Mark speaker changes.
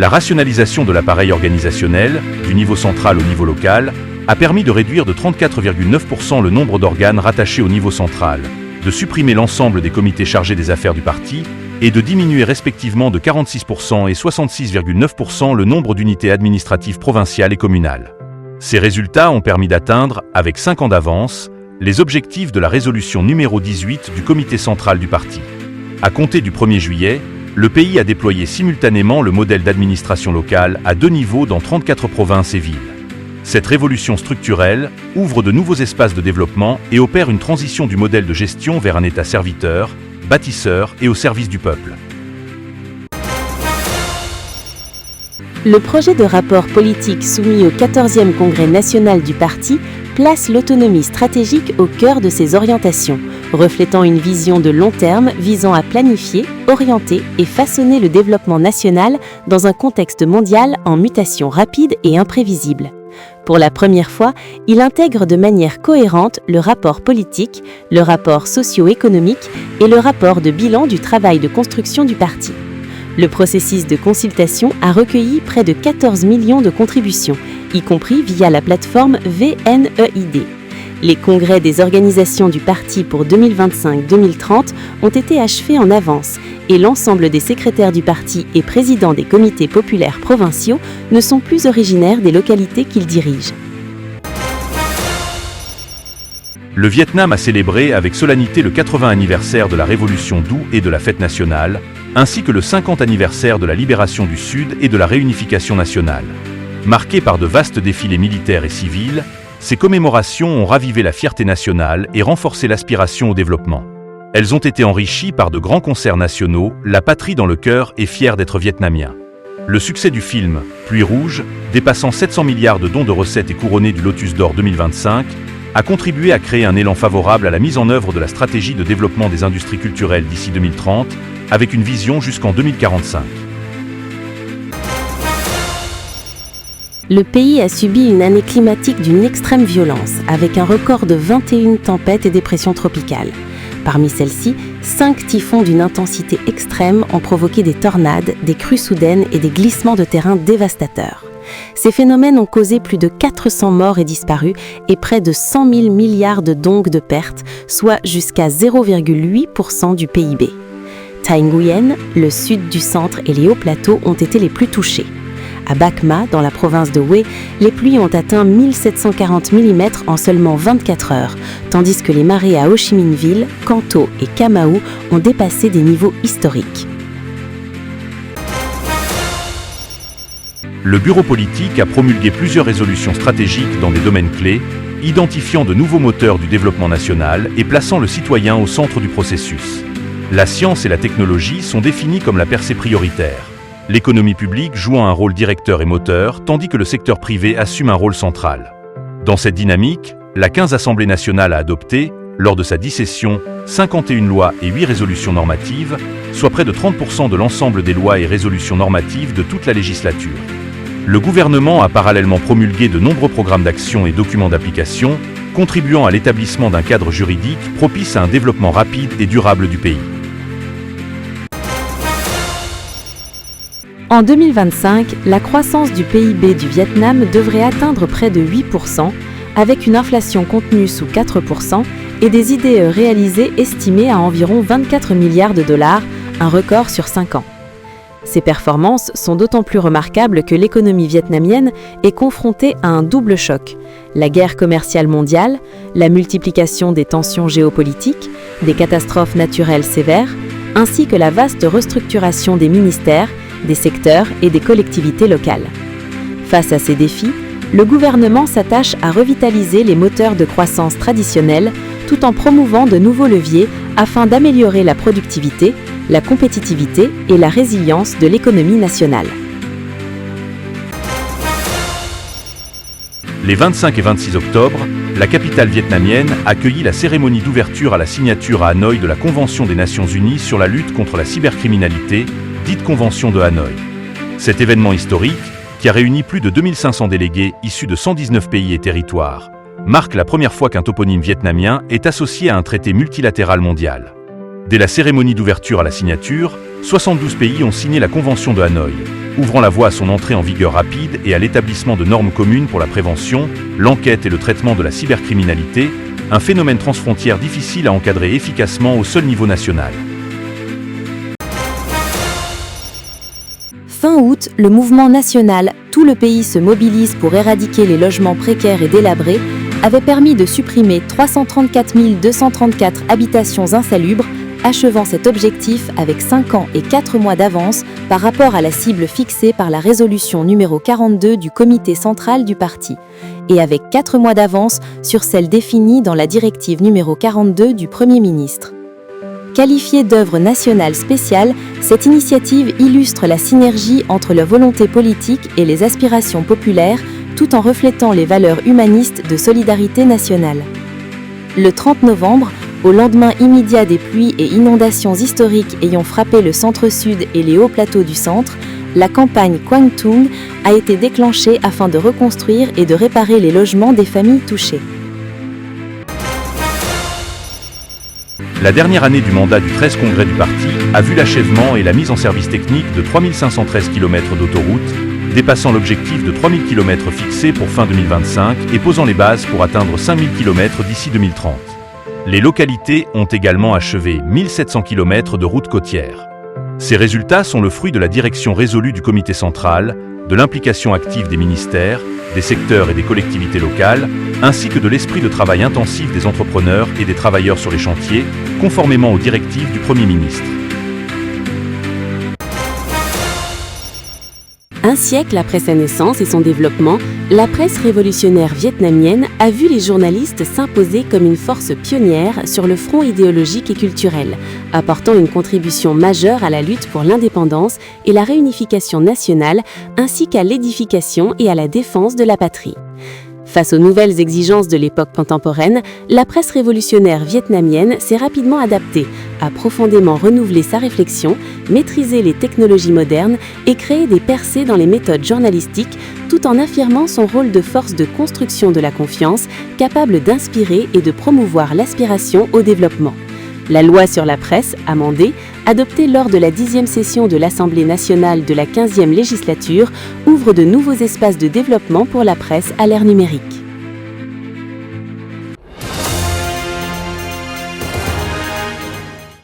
Speaker 1: La rationalisation de l'appareil organisationnel, du niveau central au niveau local, a permis de réduire de 34,9% le nombre d'organes rattachés au niveau central, de supprimer l'ensemble des comités chargés des affaires du parti et de diminuer respectivement de 46% et 66,9% le nombre d'unités administratives provinciales et communales. Ces résultats ont permis d'atteindre, avec 5 ans d'avance, les objectifs de la résolution numéro 18 du comité central du parti. À compter du 1er juillet, le pays a déployé simultanément le modèle d'administration locale à 2 niveaux dans 34 provinces et villes. Cette révolution structurelle ouvre de nouveaux espaces de développement et opère une transition du modèle de gestion vers un État serviteur, bâtisseur et au service du peuple.
Speaker 2: Le projet de rapport politique soumis au 14e Congrès national du parti place l'autonomie stratégique au cœur de ses orientations, reflétant une vision de long terme visant à planifier, orienter et façonner le développement national dans un contexte mondial en mutation rapide et imprévisible. Pour la première fois, il intègre de manière cohérente le rapport politique, le rapport socio-économique et le rapport de bilan du travail de construction du parti. Le processus de consultation a recueilli près de 14 millions de contributions, y compris via la plateforme VNEID. Les congrès des organisations du parti pour 2025-2030 ont été achevés en avance et l'ensemble des secrétaires du parti et présidents des comités populaires provinciaux ne sont plus originaires des localités qu'ils dirigent.
Speaker 1: Le Vietnam a célébré avec solennité le 80 anniversaire de la Révolution d'Août et de la Fête nationale, ainsi que le 50 anniversaire de la libération du Sud et de la réunification nationale. Marqués par de vastes défilés militaires et civils, ces commémorations ont ravivé la fierté nationale et renforcé l'aspiration au développement. Elles ont été enrichies par de grands concerts nationaux, la patrie dans le cœur et fière d'être vietnamien. Le succès du film « Pluie rouge », dépassant 700 milliards de dons de recettes et couronné du Lotus d'Or 2025, a contribué à créer un élan favorable à la mise en œuvre de la stratégie de développement des industries culturelles d'ici 2030, avec une vision jusqu'en 2045.
Speaker 2: Le pays a subi une année climatique d'une extrême violence, avec un record de 21 tempêtes et dépressions tropicales. Parmi celles-ci, 5 typhons d'une intensité extrême ont provoqué des tornades, des crues soudaines et des glissements de terrain dévastateurs. Ces phénomènes ont causé plus de 400 morts et disparus et près de 100 000 milliards de dong de pertes, soit jusqu'à 0,8% du PIB. Thanh Nguyen, le sud du centre et les hauts plateaux ont été les plus touchés. À Bac Ma, dans la province de Hue, les pluies ont atteint 1740 mm en seulement 24 heures, tandis que les marées à Ho Chi Minh Ville, Can Tho et Ca Mau ont dépassé des niveaux historiques.
Speaker 1: Le bureau politique a promulgué plusieurs résolutions stratégiques dans des domaines clés, identifiant de nouveaux moteurs du développement national et plaçant le citoyen au centre du processus. La science et la technologie sont définies comme la percée prioritaire. L'économie publique jouant un rôle directeur et moteur, tandis que le secteur privé assume un rôle central. Dans cette dynamique, la 15 Assemblée nationale a adopté, lors de sa 10 sessions, 51 lois et 8 résolutions normatives, soit près de 30% de l'ensemble des lois et résolutions normatives de toute la législature. Le gouvernement a parallèlement promulgué de nombreux programmes d'action et documents d'application, contribuant à l'établissement d'un cadre juridique propice à un développement rapide et durable du pays.
Speaker 2: En 2025, la croissance du PIB du Vietnam devrait atteindre près de 8%, avec une inflation contenue sous 4% et des IDE réalisées estimées à environ 24 milliards de dollars, un record sur 5 ans. Ces performances sont d'autant plus remarquables que l'économie vietnamienne est confrontée à un double choc, la guerre commerciale mondiale, la multiplication des tensions géopolitiques, des catastrophes naturelles sévères, ainsi que la vaste restructuration des ministères, des secteurs et des collectivités locales. Face à ces défis, le gouvernement s'attache à revitaliser les moteurs de croissance traditionnels tout en promouvant de nouveaux leviers afin d'améliorer la productivité, la compétitivité et la résilience de l'économie nationale.
Speaker 1: Les 25 et 26 octobre, la capitale vietnamienne accueillit la cérémonie d'ouverture à la signature à Hanoï de la Convention des Nations Unies sur la lutte contre la cybercriminalité, dite Convention de Hanoï. Cet événement historique, qui a réuni plus de 2500 délégués issus de 119 pays et territoires, marque la première fois qu'un toponyme vietnamien est associé à un traité multilatéral mondial. Dès la cérémonie d'ouverture à la signature, 72 pays ont signé la Convention de Hanoï, ouvrant la voie à son entrée en vigueur rapide et à l'établissement de normes communes pour la prévention, l'enquête et le traitement de la cybercriminalité, un phénomène transfrontière difficile à encadrer efficacement au seul niveau national.
Speaker 3: Fin août, le mouvement national « Tout le pays se mobilise pour éradiquer les logements précaires et délabrés » avait permis de supprimer 334 234 habitations insalubres, achevant cet objectif avec 5 ans et 4 mois d'avance par rapport à la cible fixée par la résolution numéro 42 du comité central du parti, et avec 4 mois d'avance sur celle définie dans la directive numéro 42 du Premier ministre. Qualifiée d'œuvre nationale spéciale, cette initiative illustre la synergie entre la volonté politique et les aspirations populaires, tout en reflétant les valeurs humanistes de solidarité nationale. Le 30 novembre, au lendemain immédiat des pluies et inondations historiques ayant frappé le centre-sud et les hauts plateaux du centre, la campagne Kwantung a été déclenchée afin de reconstruire et de réparer les logements des familles touchées.
Speaker 1: La dernière année du mandat du 13 congrès du parti a vu l'achèvement et la mise en service technique de 3513 km d'autoroutes, dépassant l'objectif de 3000 km fixé pour fin 2025 et posant les bases pour atteindre 5000 km d'ici 2030. Les localités ont également achevé 1700 km de routes côtières. Ces résultats sont le fruit de la direction résolue du comité central, de l'implication active des ministères, des secteurs et des collectivités locales, ainsi que de l'esprit de travail intensif des entrepreneurs et des travailleurs sur les chantiers, conformément aux directives du Premier ministre.
Speaker 2: Un siècle après sa naissance et son développement, la presse révolutionnaire vietnamienne a vu les journalistes s'imposer comme une force pionnière sur le front idéologique et culturel, apportant une contribution majeure à la lutte pour l'indépendance et la réunification nationale, ainsi qu'à l'édification et à la défense de la patrie. Face aux nouvelles exigences de l'époque contemporaine, la presse révolutionnaire vietnamienne s'est rapidement adaptée, a profondément renouvelé sa réflexion, maîtrisé les technologies modernes et créé des percées dans les méthodes journalistiques, tout en affirmant son rôle de force de construction de la confiance, capable d'inspirer et de promouvoir l'aspiration au développement. La loi sur la presse, amendée, adoptée lors de la 10e session de l'Assemblée nationale de la 15e législature, ouvre de nouveaux espaces de développement pour la presse à l'ère numérique.